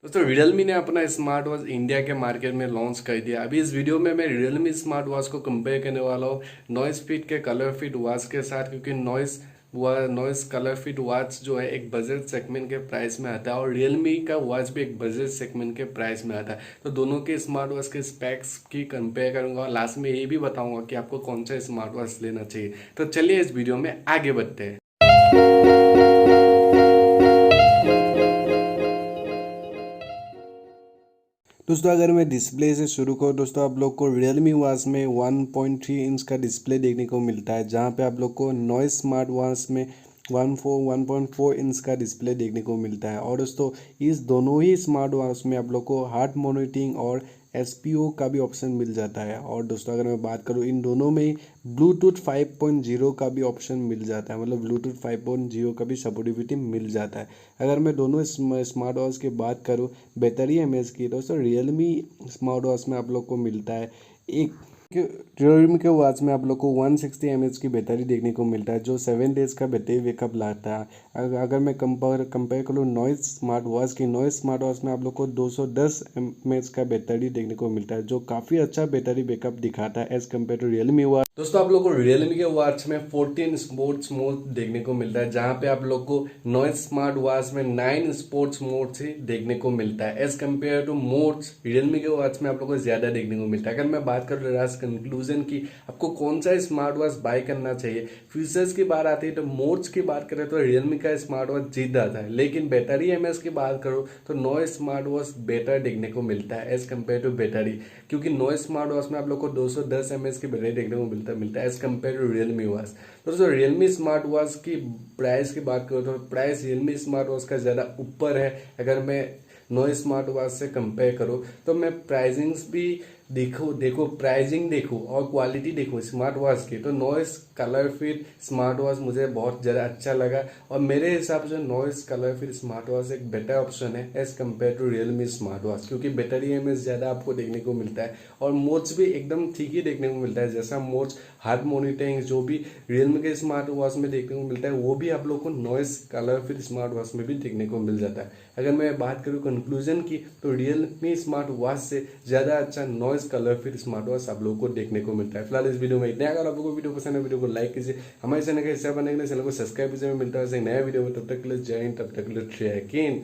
दोस्तों Realme ने अपना स्मार्ट वॉच इंडिया के मार्केट में लॉन्च कर दिया। अभी इस वीडियो में मैं Realme स्मार्ट वॉच को कंपेयर करने वाला हूँ नॉइस फिट के कलर फिट वॉच के साथ, क्योंकि नॉइस कलर फिट वॉच जो है एक बजट सेगमेंट के प्राइस में आता है और Realme का वॉच भी एक बजट सेगमेंट के प्राइस में आता है। तो दोनों के स्मार्ट वॉच के स्पेक्स की कंपेयर करूंगा और लास्ट में ये भी बताऊंगा कि आपको कौन सा स्मार्ट वॉच लेना चाहिए। तो चलिए इस वीडियो में आगे बढ़ते हैं। दोस्तों अगर मैं डिस्प्ले से शुरू करूँ दोस्तों, आप लोग को Realme वॉच में 1.3 इंच का डिस्प्ले देखने को मिलता है, जहाँ पे आप लोग को नॉइस स्मार्ट वॉच में 1.4 इंच का डिस्प्ले देखने को मिलता है। और दोस्तों इस दोनों ही स्मार्ट वॉच में आप लोग को हार्ट मॉनिटरिंग और एसपीओ का भी ऑप्शन मिल जाता है। और दोस्तों अगर मैं बात करूँ इन दोनों में ही ब्लूटूथ 5.0 का भी ऑप्शन मिल जाता है, मतलब ब्लूटूथ 5.0 का भी सपोर्टिविटी मिल जाता है। अगर मैं दोनों स्मार्ट वॉच की बात करूँ बैटरी एमएच की, दोस्तों Realme स्मार्ट वॉच में आप लोग को मिलता है एक Realme के वॉच में आप लोग को 160 mAh की बैटरी देखने को मिलता है, जो 7 डेज का बैटरी बैकअप लाता है। अगर मैं कंपेयर करूँ नॉइस स्मार्ट वॉच में आप लोग को 210 mAh का बैटरी देखने को मिलता है, जो काफ़ी अच्छा बैटरी बैकअप दिखाता है as compare to Realme watch. दोस्तों आप लोग को Realme के वॉच में 14 स्पोर्ट्स मोड देखने को मिलता है, जहाँ पे आप लोग को नॉइस स्मार्ट वॉच में 9 स्पोर्ट्स मोड से देखने को मिलता है। As compare to modes Realme के वॉच में आप लोग को ज्यादा देखने को मिलता है। अगर मैं बात करूँ लास्ट कंक्लूजन की आपको कौन सा स्मार्ट वॉच बाय करना चाहिए, फीचर्स की बात आती है तो मोड्स की बात करें तो Realme का स्मार्ट वॉच जीत जाता है, लेकिन बैटरी एमएच की बात करो तो नॉइस स्मार्ट वॉच बेटर देखने को मिलता है एज कम्पेयर टू बैटरी, क्योंकि नॉइस स्मार्ट वॉच में आप लोग को 210 mAh की बैटरी देखने को मिलता है as compare to Realme watch. तो दोस्तों Realme स्मार्ट वॉच की प्राइस की बात करो तो प्राइस Realme स्मार्ट वॉच का ज़्यादा ऊपर है। अगर मैं नॉइस स्मार्ट वॉच से कंपेयर करो तो मैं प्राइसिंग्स भी देखो प्राइसिंग देखो और क्वालिटी देखो स्मार्ट वॉच की, तो Noise ColorFit smart watch मुझे बहुत ज़्यादा अच्छा लगा और मेरे हिसाब से Noise ColorFit smart watch एक बेटर ऑप्शन है as compare to Realme smart watch, क्योंकि बैटरी एमएच ज़्यादा आपको देखने को मिलता है और मोड्स भी एकदम ठीक ही देखने को मिलता है। जैसा मोड्स हार्ट मॉनिटरिंग जो भी Realme के स्मार्ट वॉच में देखने को मिलता है, वो भी आप लोग को noise ColorFit smart watch में भी देखने को मिल जाता है। अगर मैं बात करूँ कंक्लूजन की तो Realme स्मार्ट वॉच से ज़्यादा अच्छा noise ColorFit smart watch आप लोगों को देखने को मिलता है। फिलहाल इस वीडियो में इतना। अगर आपको वीडियो पसंद है वीडियो को लाइक कीजिए, हमारे चैनल का हिस्सा बनने के लिए चैनल को सब्सक्राइब कीजिए। मिलता है नया वीडियो में, तब तक के लिए जय हिंद, तब तक के लिए ट्रैकिंग।